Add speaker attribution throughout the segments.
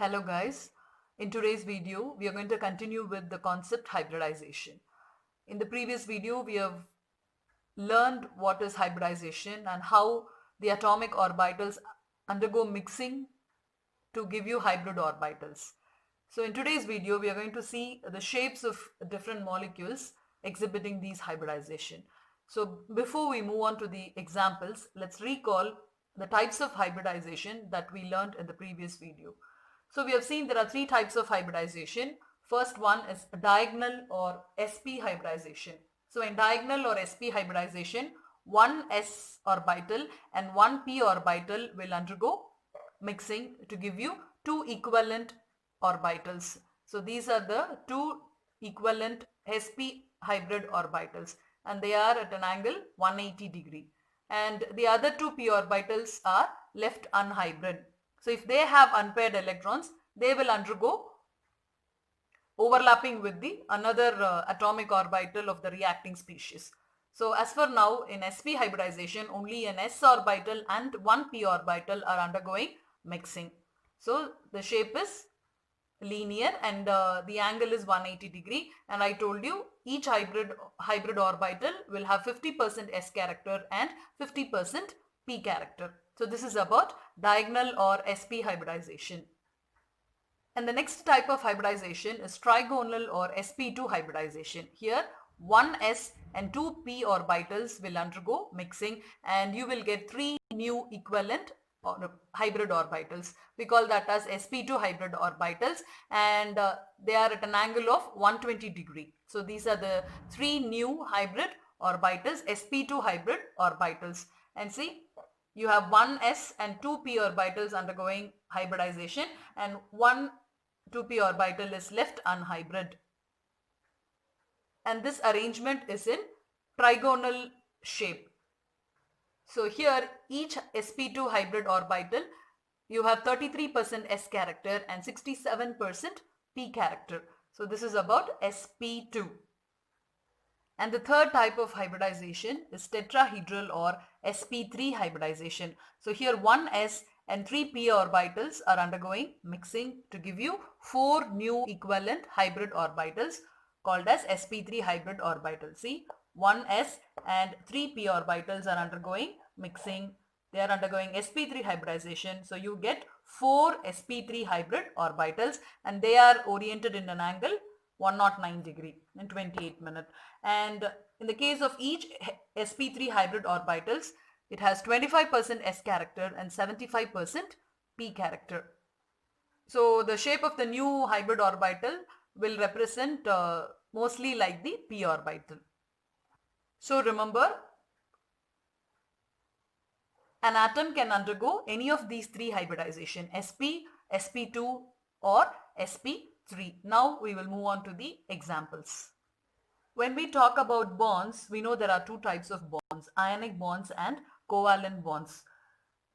Speaker 1: Hello guys, in today's video we are going to continue with the concept hybridization. In the previous video we have learned what is hybridization and how the atomic orbitals undergo mixing to give you hybrid orbitals. So in today's video we are going to see the shapes of different molecules exhibiting these hybridization. So before we move on to the examples, let's recall the types of hybridization that we learned in the previous video. So we have seen there are three types of hybridization. First one is diagonal or sp hybridization. So in diagonal or sp hybridization, one s orbital and one p orbital will undergo mixing to give you two equivalent orbitals. So these are the two equivalent sp hybrid orbitals and they are at an angle 180 degree. And the other two p orbitals are left unhybrid. So if they have unpaired electrons, they will undergo overlapping with the another atomic orbital of the reacting species. So as for now, in sp hybridization, only an s orbital and one p orbital are undergoing mixing. So the shape is linear and the angle is 180 degree, and I told you each hybrid orbital will have 50% s character and 50% p character. So this is about diagonal or sp hybridization. And the next type of hybridization is trigonal or sp2 hybridization. Here 1s and 2p orbitals will undergo mixing and you will get three new equivalent hybrid orbitals. We call that as sp2 hybrid orbitals, and they are at an angle of 120 degree. So these are the three new hybrid orbitals, sp2 hybrid orbitals. And see, you have 1s and 2p orbitals undergoing hybridization and one 2p orbital is left unhybrid. And this arrangement is in trigonal shape. So here each sp2 hybrid orbital, you have 33% s character and 67% p character. So this is about sp2. And the third type of hybridization is tetrahedral or sp3 hybridization. So here 1s and 3p orbitals are undergoing mixing to give you four new equivalent hybrid orbitals called as sp3 hybrid orbitals. See, 1s and 3p orbitals are undergoing mixing. They are undergoing sp3 hybridization. So you get four sp3 hybrid orbitals and they are oriented in an angle 109 degree in 28 minutes. And in the case of each sp3 hybrid orbitals, it has 25% s character and 75% p character. So the shape of the new hybrid orbital will represent mostly like the p orbital. So remember, an atom can undergo any of these three hybridization, sp, sp2 or sp3. Now we will move on to the examples. When we talk about bonds, we know there are two types of bonds, ionic bonds and covalent bonds.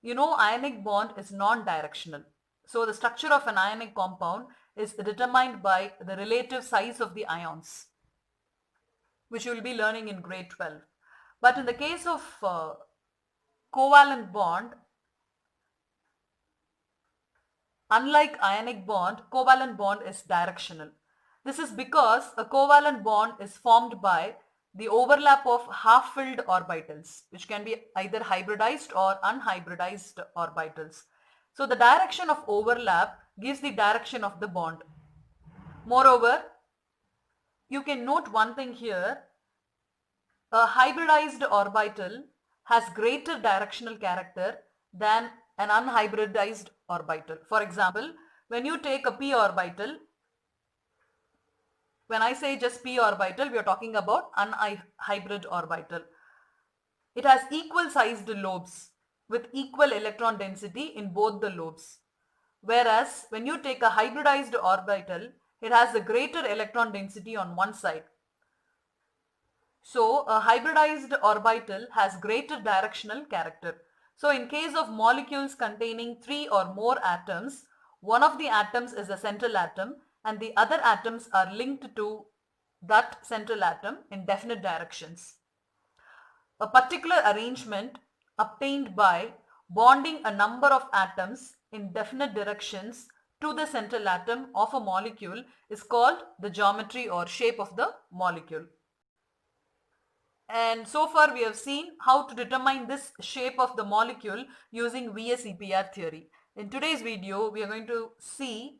Speaker 1: You know, ionic bond is non-directional. So the structure of an ionic compound is determined by the relative size of the ions, which you will be learning in grade 12. But in the case of covalent bond, unlike ionic bond, covalent bond is directional. This is because a covalent bond is formed by the overlap of half-filled orbitals, which can be either hybridized or unhybridized orbitals. So the direction of overlap gives the direction of the bond. Moreover, you can note one thing here. A hybridized orbital has greater directional character than an unhybridized orbital. For example, when you take a p orbital, when I say just p orbital, we are talking about unhybrid orbital. It has equal sized lobes with equal electron density in both the lobes. Whereas when you take a hybridized orbital, it has a greater electron density on one side. So a hybridized orbital has greater directional character. So in case of molecules containing three or more atoms, one of the atoms is a central atom and the other atoms are linked to that central atom in definite directions. A particular arrangement obtained by bonding a number of atoms in definite directions to the central atom of a molecule is called the geometry or shape of the molecule. And so far we have seen how to determine this shape of the molecule using VSEPR theory. In today's video, we are going to see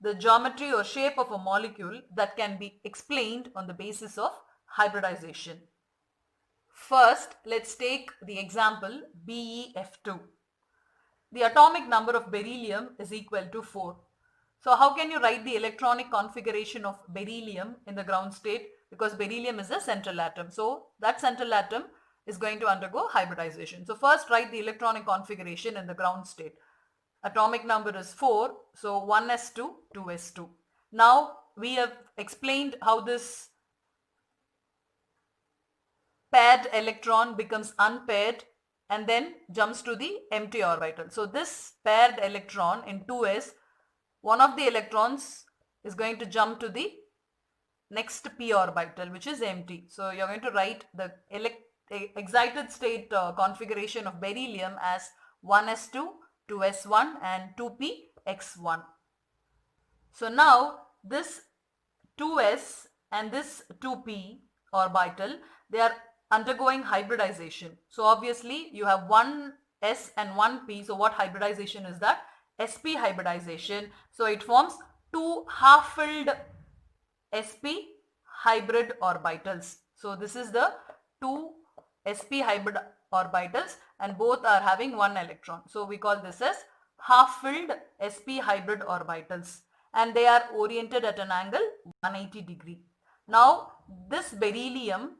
Speaker 1: the geometry or shape of a molecule that can be explained on the basis of hybridization. First, let's take the example BeF2. The atomic number of beryllium is equal to 4. So how can you write the electronic configuration of beryllium in the ground state? Because beryllium is a central atom. So that central atom is going to undergo hybridization. So first write the electronic configuration in the ground state. Atomic number is 4. So 1s2, 2s2. Now we have explained how this paired electron becomes unpaired and then jumps to the empty orbital. So this paired electron in 2s, one of the electrons is going to jump to the next p orbital, which is empty. So you're going to write the excited state configuration of beryllium as 1s2, 2s1 and 2px1. So now this 2s and this 2p orbital, they are undergoing hybridization. So obviously you have one s and one p. So what hybridization is that? sp hybridization. So it forms two half-filled sp hybrid orbitals. So this is the two sp hybrid orbitals and both are having one electron. So we call this as half-filled sp hybrid orbitals and they are oriented at an angle 180 degree. Now this beryllium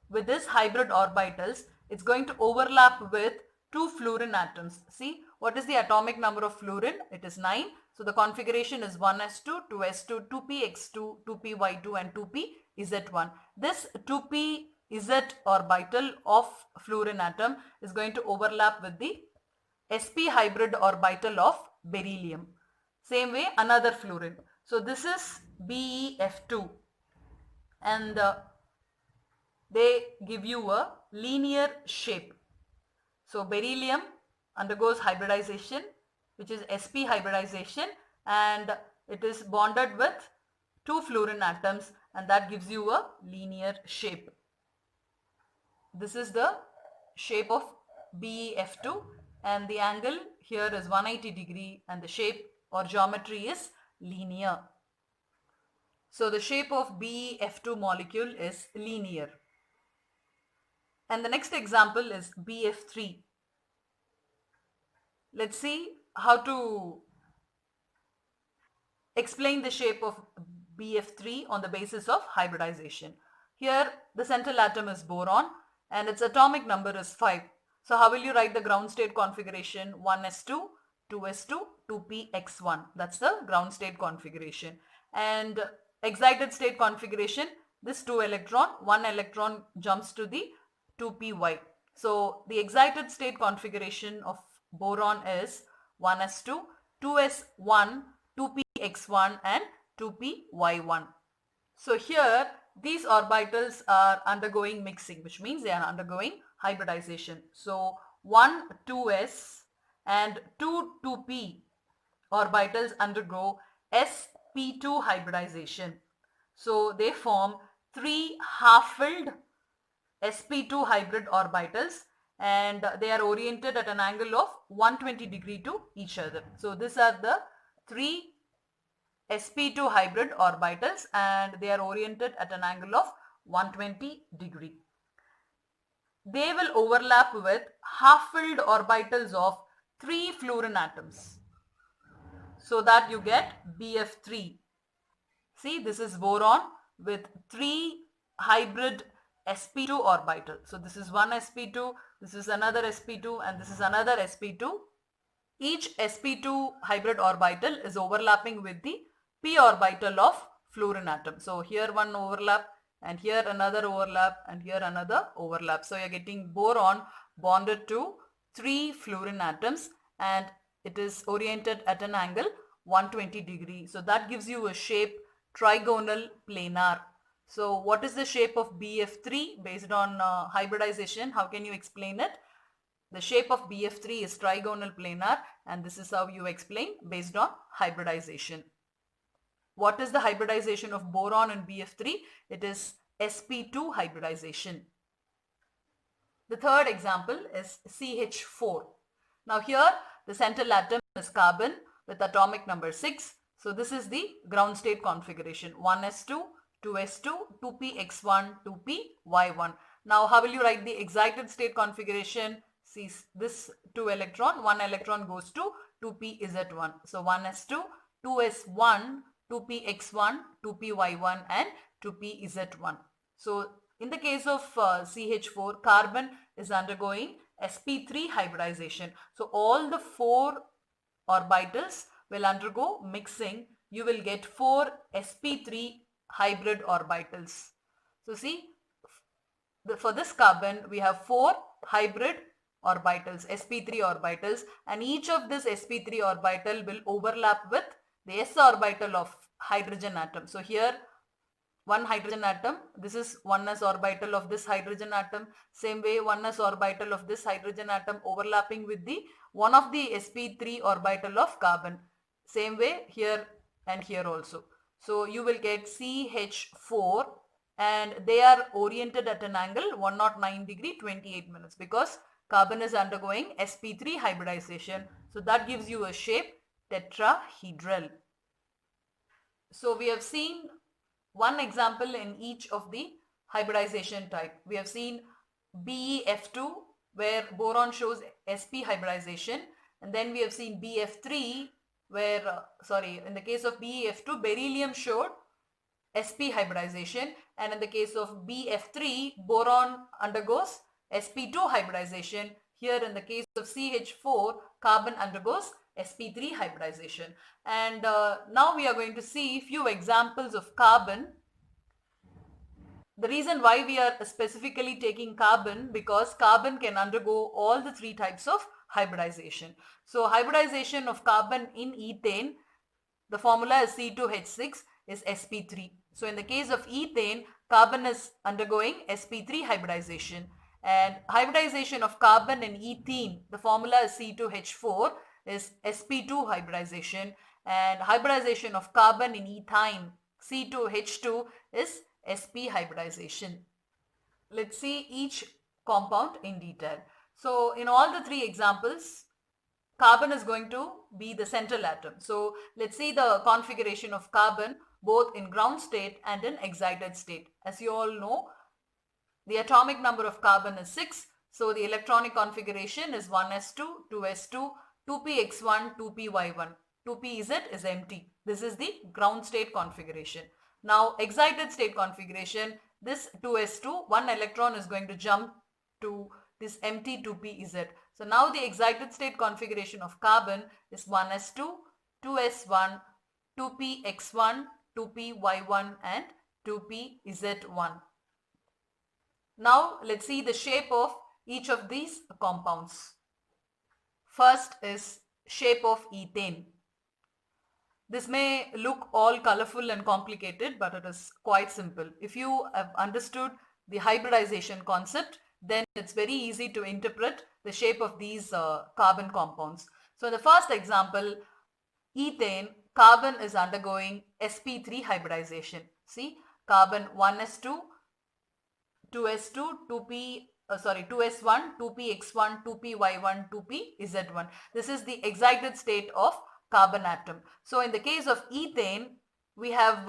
Speaker 1: with this hybrid orbitals, it's going to overlap with two fluorine atoms. See, what is the atomic number of fluorine? It is 9. So the configuration is 1s2, 2s2, 2px2, 2py2 and 2pz1. This 2pz orbital of fluorine atom is going to overlap with the sp hybrid orbital of beryllium. Same way another fluorine. So this is BeF2 and they give you a linear shape. So beryllium undergoes hybridization, which is sp hybridization, and it is bonded with two fluorine atoms and that gives you a linear shape. This is the shape of BeF2 and the angle here is 180 degree and the shape or geometry is linear. So the shape of BeF2 molecule is linear. And the next example is BF3. Let's see how to explain the shape of BF3 on the basis of hybridization. Here the central atom is boron and its atomic number is 5. So how will you write the ground state configuration? 1s2, 2s2, 2px1. That's the ground state configuration. And excited state configuration, this one electron jumps to the 2py. So the excited state configuration of boron is 1s2, 2s1, 2px1 and 2py1. So here these orbitals are undergoing mixing, which means they are undergoing hybridization. So 1 2s and 2 2p orbitals undergo sp2 hybridization. So they form three half-filled sp2 hybrid orbitals and they are oriented at an angle of 120 degree to each other. So these are the three sp2 hybrid orbitals and they are oriented at an angle of 120 degree. They will overlap with half-filled orbitals of three fluorine atoms so that you get BF3. See, this is boron with three hybrid sp2 orbital. So this is one sp2, this is another sp2 and this is another sp2. Each sp2 hybrid orbital is overlapping with the p orbital of fluorine atom. So here one overlap and here another overlap and here another overlap. So you're getting boron bonded to three fluorine atoms and it is oriented at an angle 120 degree. So that gives you a shape trigonal planar. So what is the shape of BF3 based on hybridization? How can you explain it? The shape of BF3 is trigonal planar, and this is how you explain based on hybridization. What is the hybridization of boron in BF3? It is sp2 hybridization. The third example is CH4. Now here the central atom is carbon with atomic number 6. So this is the ground state configuration: 1s2, 2s2, 2px1, 2py1. Now how will you write the excited state configuration? See, this 2 electron, 1 electron goes to 2pz1. So 1s2, 2s1, 2px1, 2py1 and 2pz1. So in the case of CH4, carbon is undergoing sp3 hybridization. So all the 4 orbitals will undergo mixing. You will get 4 sp3 hybrid orbitals. So see, for this carbon we have 4 hybrid orbitals, sp3 orbitals, and each of this sp3 orbital will overlap with the s orbital of hydrogen atom. So here one hydrogen atom, this is 1s orbital of this hydrogen atom. Same way 1s orbital of this hydrogen atom overlapping with the one of the sp3 orbital of carbon. Same way here and here also. So you will get CH4, and they are oriented at an angle 109 degree 28 minutes because carbon is undergoing sp3 hybridization. So that gives you a shape tetrahedral. So we have seen one example in each of the hybridization type. We have seen BeF2 where boron shows sp hybridization, and then we have seen BF3 where in the case of BeF2 beryllium showed sp hybridization, and in the case of BF3 boron undergoes sp2 hybridization. Here in the case of CH4 carbon undergoes sp3 hybridization. And now we are going to see few examples of carbon. The reason why we are specifically taking carbon, because carbon can undergo all the 3 types of hybridization. So hybridization of carbon in ethane, the formula is C2H6 is sp3. So in the case of ethane, carbon is undergoing sp3 hybridization, and hybridization of carbon in ethene, the formula is C2H4 is sp2 hybridization, and hybridization of carbon in ethyne, C2H2 is sp hybridization. Let's see each compound in detail. So in all the 3 examples, carbon is going to be the central atom. So let's see the configuration of carbon both in ground state and in excited state. As you all know, the atomic number of carbon is 6. So the electronic configuration is 1s2, 2s2, 2px1, 2py1. 2pz is empty. This is the ground state configuration. Now excited state configuration, this 2s2, one electron is going to jump to this empty 2pz. So now the excited state configuration of carbon is 1s2, 2s1, 2px1, 2py1 and 2pz1. Now let's see the shape of each of these compounds. First is shape of ethane. This may look all colorful and complicated, but it is quite simple. If you have understood the hybridization concept, then it's very easy to interpret the shape of these carbon compounds. So in the first example, ethane, carbon is undergoing sp3 hybridization. See, carbon 1s2, 2s2, 2s1, 2px1, 2py1, 2pz1. This is the excited state of carbon atom. So in the case of ethane, we have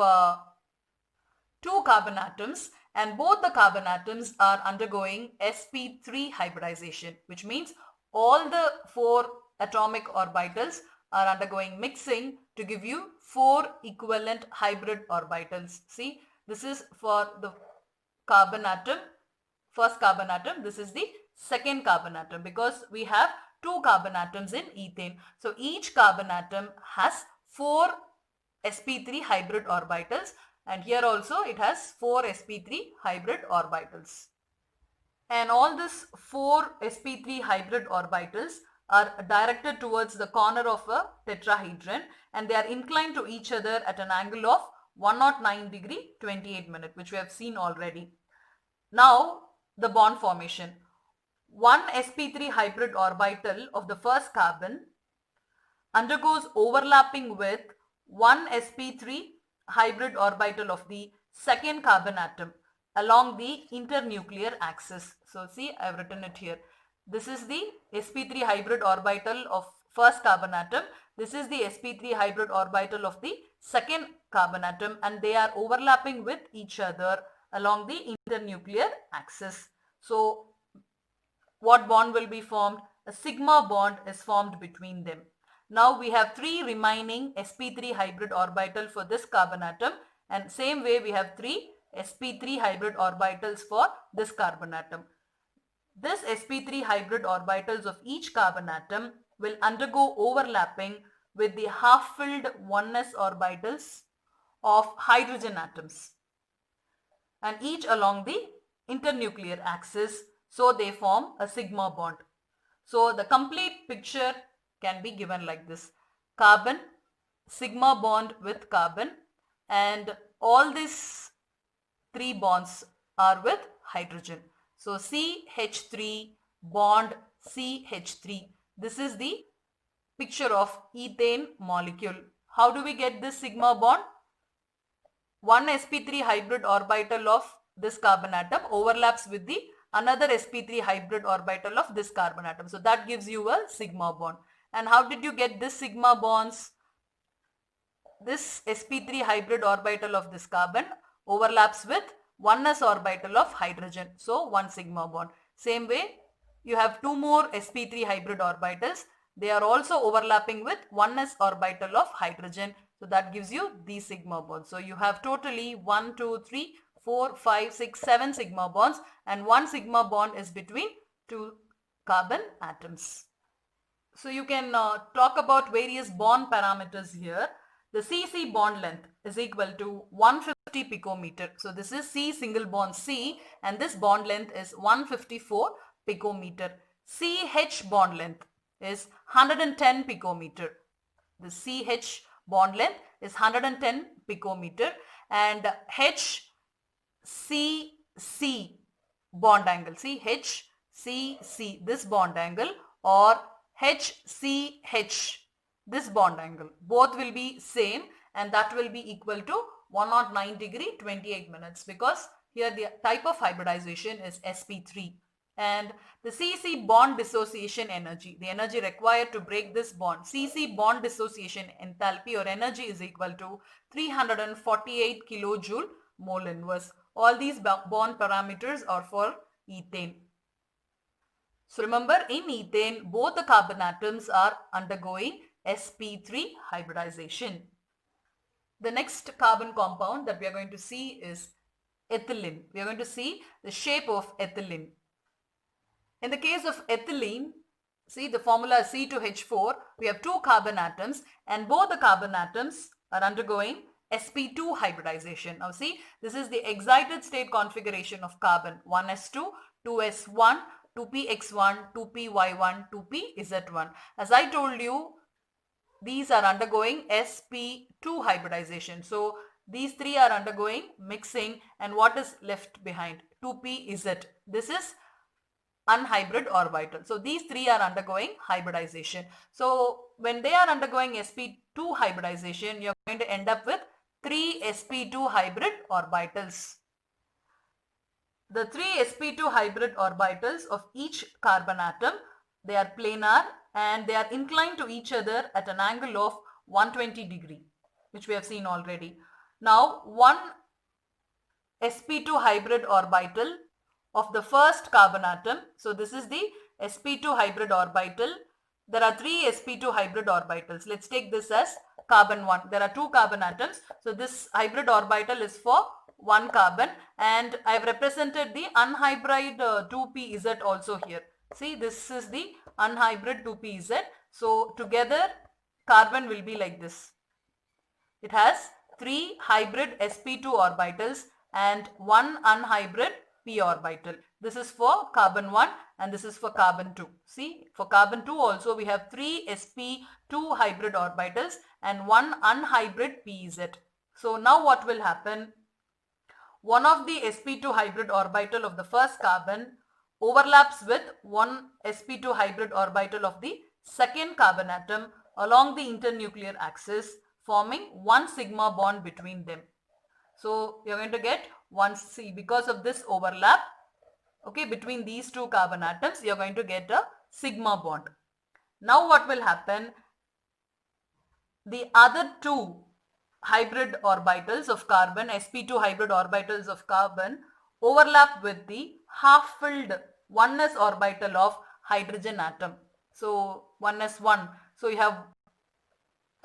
Speaker 1: 2 carbon atoms, and both the carbon atoms are undergoing sp3 hybridization, which means all the 4 atomic orbitals are undergoing mixing to give you 4 equivalent hybrid orbitals. See, this is for the carbon atom, first carbon atom. This is the second carbon atom, because we have 2 carbon atoms in ethane. So each carbon atom has 4 sp3 hybrid orbitals, and here also it has 4 sp3 hybrid orbitals. And all these 4 sp3 hybrid orbitals are directed towards the corner of a tetrahedron, and they are inclined to each other at an angle of 109 degree 28 minutes, which we have seen already. Now the bond formation. one sp3 hybrid orbital of the first carbon undergoes overlapping with one sp3 hybrid orbital of the second carbon atom along the internuclear axis. So see, I've written it here. This is the sp3 hybrid orbital of first carbon atom. This is the sp3 hybrid orbital of the second carbon atom, and they are overlapping with each other along the internuclear axis. So what bond will be formed? A sigma bond is formed between them. Now we have three remaining sp3 hybrid orbital for this carbon atom, and same way we have three sp3 hybrid orbitals for this carbon atom. This sp3 hybrid orbitals of each carbon atom will undergo overlapping with the half-filled 1s orbitals of hydrogen atoms, and each along the internuclear axis, so they form a sigma bond. So the complete picture can be given like this: carbon, sigma bond with carbon, and all these three bonds are with hydrogen. So CH3 bond CH3. This is the picture of ethane molecule. How do we get this sigma bond? One sp3 hybrid orbital of this carbon atom overlaps with the another sp3 hybrid orbital of this carbon atom. So that gives you a sigma bond. And how did you get this sigma bonds? This sp3 hybrid orbital of this carbon overlaps with 1s orbital of hydrogen. So one sigma bond. Same way, you have two more sp3 hybrid orbitals. They are also overlapping with 1s orbital of hydrogen. So that gives you these sigma bonds. So you have totally 1, 2, 3, 4, 5, 6, 7 sigma bonds, and one sigma bond is between two carbon atoms. So you can talk about various bond parameters here. The CC bond length is equal to 150 picometer. So this is C single bond C, and this bond length is 154 picometer. CH bond length is 110 picometer. The CH bond length is 110 picometer, and HCC bond angle, see HCC, this bond angle, or HCH, this bond angle, both will be same, and that will be equal to 109 degree 28 minutes, because here the type of hybridization is sp3. And the CC bond dissociation energy, the energy required to break this bond, CC bond dissociation enthalpy or energy, is equal to 348 kilojoule mole inverse. All these bond parameters are for ethane. So remember, in ethane, both the carbon atoms are undergoing sp3 hybridization. The next carbon compound that we are going to see is ethylene. We are going to see the shape of ethylene. In the case of ethylene, see the formula is C2H4. We have two carbon atoms, and both the carbon atoms are undergoing sp2 hybridization. Now see, this is the excited state configuration of carbon: 1s2, 2s1, 2px1, 2py1, 2pz1. As I told you, these are undergoing sp2 hybridization. So these three are undergoing mixing, and what is left behind? 2pz. This is unhybrid orbital. So these three are undergoing hybridization. So when they are undergoing sp2 hybridization, you're going to end up with three sp2 hybrid orbitals. The three sp2 hybrid orbitals of each carbon atom, they are planar and they are inclined to each other at an angle of 120 degree, which we have seen already. Now one sp2 hybrid orbital of the first carbon atom. So this is the sp2 hybrid orbital. There are three sp2 hybrid orbitals. Let's take this as carbon 1. There are two carbon atoms. So this hybrid orbital is for one carbon, and I have represented the unhybrid 2pz also here. See, this is the unhybrid 2pz. So together carbon will be like this. It has three hybrid sp2 orbitals and one unhybrid p orbital. This is for carbon 1 and this is for carbon 2. See, for carbon 2 also we have three sp2 hybrid orbitals and one unhybrid pz. So now what will happen? One of the sp2 hybrid orbital of the first carbon overlaps with one sp2 hybrid orbital of the second carbon atom along the internuclear axis, forming one sigma bond between them. So you're going to get one C because of this overlap, okay, between these two carbon atoms, you're going to get a sigma bond. Now what will happen? The other two hybrid orbitals of carbon, sp2 hybrid orbitals of carbon, overlap with the half-filled 1s orbital of hydrogen atom. So 1s1. So you have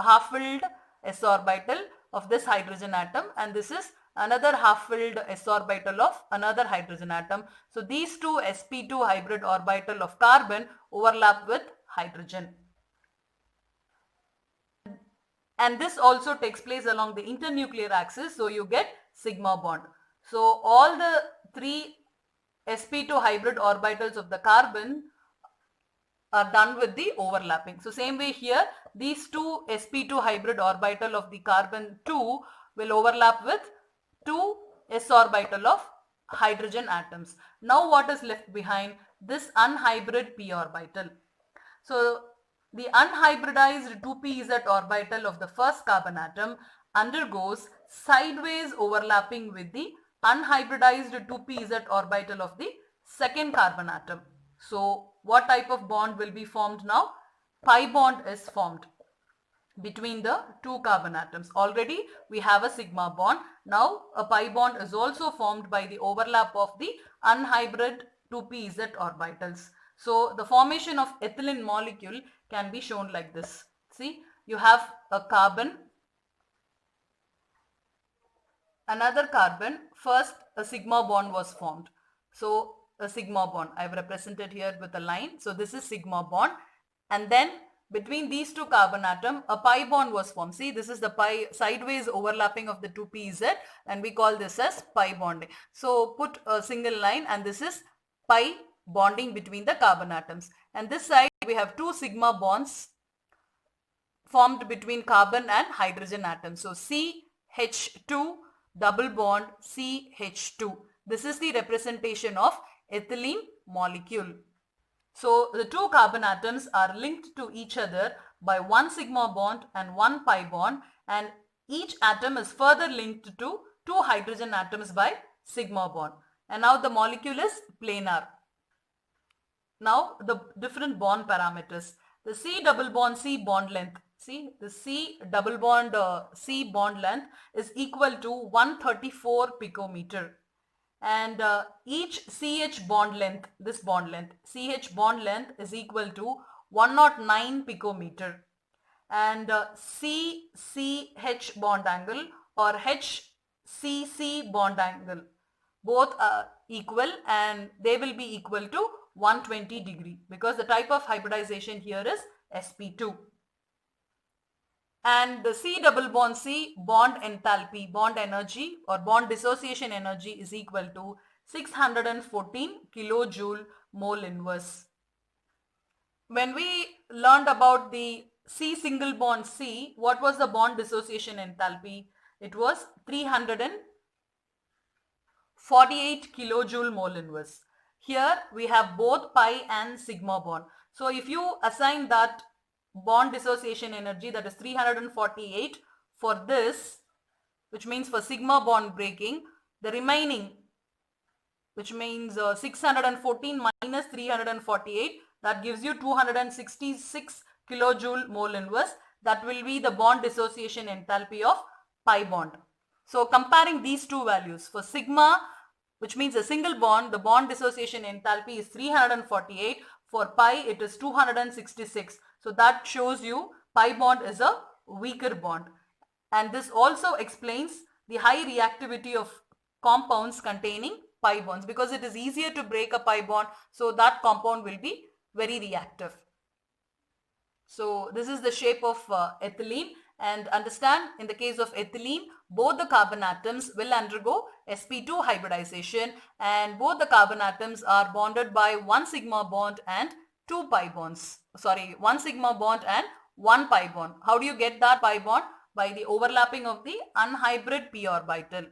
Speaker 1: half-filled s orbital of this hydrogen atom, and this is another half-filled s orbital of another hydrogen atom. So these two sp2 hybrid orbital of carbon overlap with hydrogen. And this also takes place along the internuclear axis, so you get sigma bond. So all the three sp2 hybrid orbitals of the carbon are done with the overlapping. So same way here, these two sp2 hybrid orbital of the carbon 2 will overlap with two s orbital of hydrogen atoms. Now what is left behind? This unhybrid p orbital. So the unhybridized 2pz orbital of the first carbon atom undergoes sideways overlapping with the unhybridized 2pz orbital of the second carbon atom. So what type of bond will be formed now? Pi bond is formed between the two carbon atoms. Already we have a sigma bond. Now a pi bond is also formed by the overlap of the unhybrid 2pz orbitals. So the formation of ethylene molecule can be shown like this. See, you have a carbon, another carbon, first a sigma bond was formed. So a sigma bond, I have represented here with a line. So this is sigma bond, and then between these two carbon atom, a pi bond was formed. See, this is the pi sideways overlapping of the 2pz, and we call this as pi bonding. So put a single line, and this is pi bonding between the carbon atoms. And this side we have two sigma bonds formed between carbon and hydrogen atoms. So CH2 double bond CH2. This is the representation of ethylene molecule. So the two carbon atoms are linked to each other by one sigma bond and one pi bond, and each atom is further linked to two hydrogen atoms by sigma bond. And now the molecule is planar. Now the different bond parameters. The C double bond C bond length. See, the C double bond C bond length is equal to 134 picometer. And each CH bond length, this bond length, CH bond length is equal to 109 picometer. And CCH bond angle or HCC bond angle, both are equal, and they will be equal to 120 degree because the type of hybridization here is sp2. And the C double bond C bond enthalpy, bond energy or bond dissociation energy is equal to 614 kilojoule mole inverse. When we learned about the C single bond C, what was the bond dissociation enthalpy? It was 348 kilojoule mole inverse. Here we have both pi and sigma bond. So if you assign that bond dissociation energy, that is 348 for this, which means for sigma bond breaking, the remaining, which means 614 minus 348, that gives you 266 kilojoule mole inverse. That will be the bond dissociation enthalpy of pi bond. So comparing these two values, for sigma, which means a single bond, the bond dissociation enthalpy is 348. For pi, it is 266. So that shows you pi bond is a weaker bond. And this also explains the high reactivity of compounds containing pi bonds, because it is easier to break a pi bond, so that compound will be very reactive. So this is the shape of ethylene, and understand, in the case of ethylene, both the carbon atoms will undergo sp2 hybridization, and both the carbon atoms are bonded by one sigma bond and two pi bonds. Sorry, one sigma bond and one pi bond. How do you get that pi bond? By the overlapping of the unhybrid p orbital.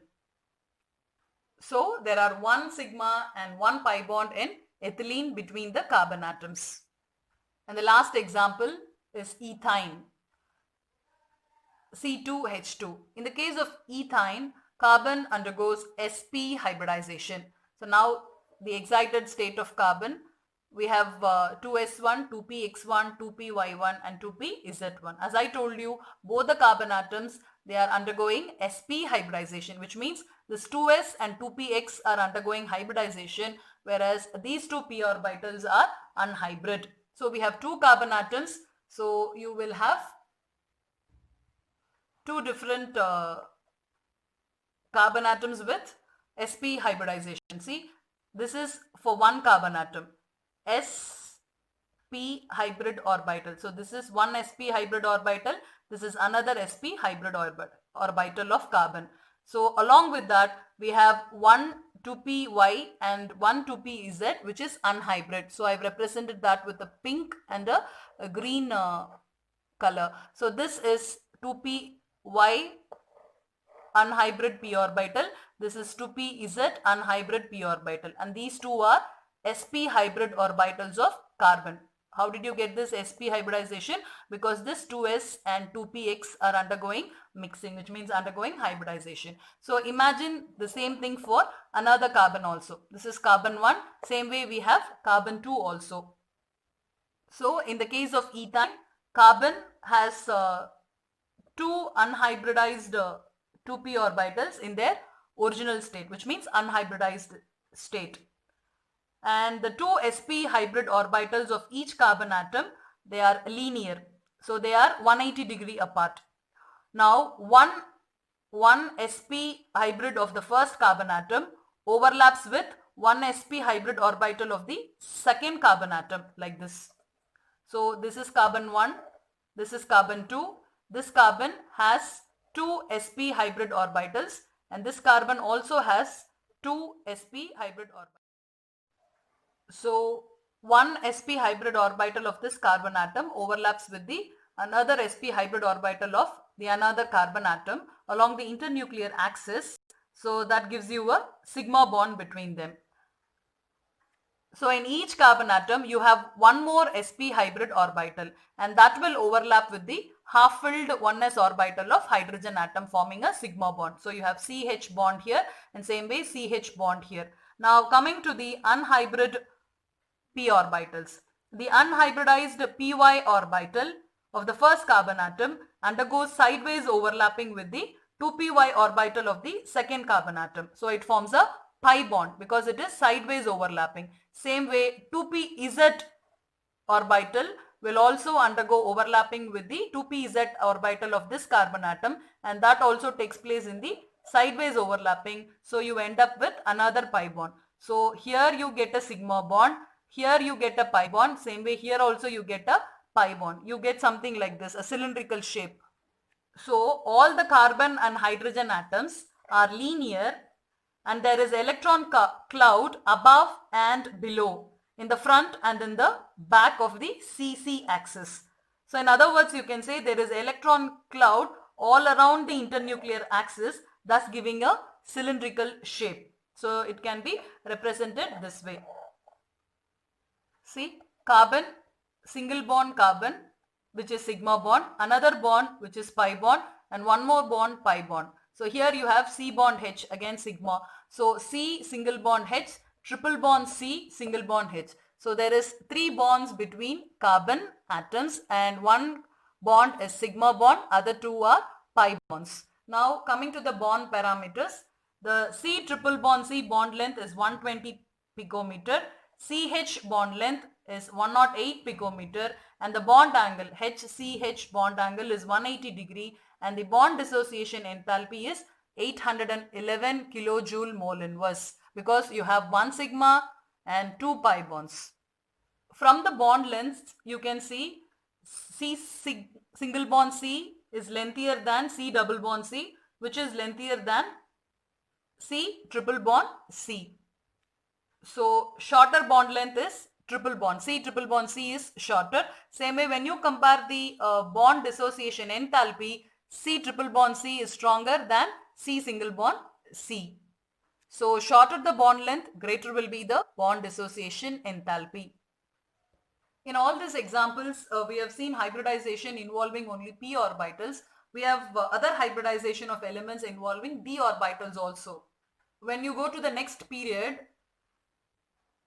Speaker 1: So there are one sigma and one pi bond in ethylene between the carbon atoms. And the last example is ethine, C2H2. In the case of ethine, carbon undergoes sp hybridization. So now the excited state of carbon, we have 2s1, 2px1, 2py1 and 2pz1. As I told you, both the carbon atoms, they are undergoing sp hybridization, which means this 2s and 2px are undergoing hybridization, whereas these two p orbitals are unhybrid. So we have two carbon atoms, so you will have two different carbon atoms with sp hybridization. See, this is for one carbon atom, sp hybrid orbital. So this is one sp hybrid orbital, this is another sp hybrid orbital of carbon. So along with that, we have one 2py and one 2pz, which is unhybrid. So I've represented that with a pink and a green color. So this is 2py unhybrid p orbital, this is 2pz unhybrid p orbital, and these two are sp hybrid orbitals of carbon. How did you get this sp hybridization? Because this 2s and 2px are undergoing mixing, which means undergoing hybridization. So imagine the same thing for another carbon also. This is carbon 1, same way we have carbon 2 also. So in the case of ethine, carbon has two unhybridized 2p orbitals in their original state, which means unhybridized state. And the two sp hybrid orbitals of each carbon atom, they are linear. So they are 180 degree apart. Now one sp hybrid of the first carbon atom overlaps with one sp hybrid orbital of the second carbon atom, like this. So this is carbon 1, this is carbon 2. This carbon has two sp hybrid orbitals, and this carbon also has two sp hybrid orbitals. So one sp hybrid orbital of this carbon atom overlaps with the another sp hybrid orbital of the another carbon atom along the internuclear axis. So that gives you a sigma bond between them. So in each carbon atom, you have one more sp hybrid orbital, and that will overlap with the half-filled 1s orbital of hydrogen atom, forming a sigma bond. So you have CH bond here, and same way CH bond here. Now coming to the unhybrid p orbitals. The unhybridized py orbital of the first carbon atom undergoes sideways overlapping with the 2py orbital of the second carbon atom. So it forms a pi bond because it is sideways overlapping. Same way 2pz orbital will also undergo overlapping with the 2pz orbital of this carbon atom, and that also takes place in the sideways overlapping. So you end up with another pi bond. So here you get a sigma bond, here you get a pi bond, same way here also you get a pi bond. You get something like this, a cylindrical shape. So all the carbon and hydrogen atoms are linear, and there is electron cloud above and below, in the front and in the back of the CC axis. So in other words, you can say there is electron cloud all around the internuclear axis, thus giving a cylindrical shape. So it can be represented this way. See, carbon, single bond carbon, which is sigma bond, another bond which is pi bond, and one more bond, pi bond. So here you have C bond H, again sigma. So C single bond H, triple bond C single bond H. So there is 3 bonds between carbon atoms, and one bond is sigma bond, other 2 are pi bonds. Now coming to the bond parameters, the C triple bond C bond length is 120 picometer, CH bond length is 108 picometer, and the bond angle HCH bond angle is 180 degree, and the bond dissociation enthalpy is 811 kilojoule mole inverse, because you have 1 sigma and 2 pi bonds. From the bond lengths, you can see C single bond C is lengthier than C double bond C, which is lengthier than C triple bond C. So shorter bond length is triple bond. C triple bond C is shorter. Same way, when you compare the bond dissociation enthalpy, C triple bond C is stronger than C single bond C. So shorter the bond length, greater will be the bond dissociation enthalpy. In all these examples, we have seen hybridization involving only p orbitals. We have other hybridization of elements involving d orbitals also. When you go to the next period,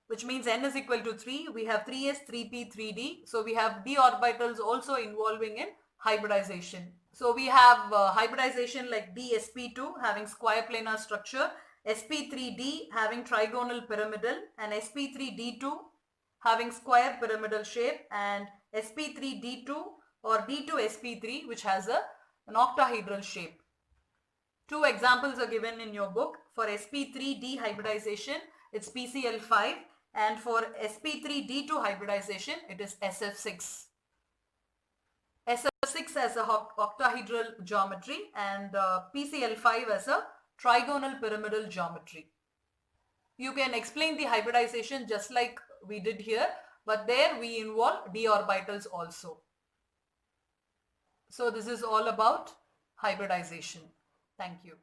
Speaker 1: which means n is equal to 3, we have 3s, 3p, 3d. So we have d orbitals also involving in hybridization. So we have hybridization like dsp2 having square planar structure, sp3d having trigonal pyramidal, and sp3d2 having square pyramidal shape, and sp3d2 or d2sp3 which has an octahedral shape. Two examples are given in your book. For sp3d hybridization, it's PCl5, and for sp3d2 hybridization, it is SF6. SF6 as a octahedral geometry and PCl5 as a trigonal pyramidal geometry. You can explain the hybridization just like we did here, but there we involve d orbitals also. So this is all about hybridization. Thank you.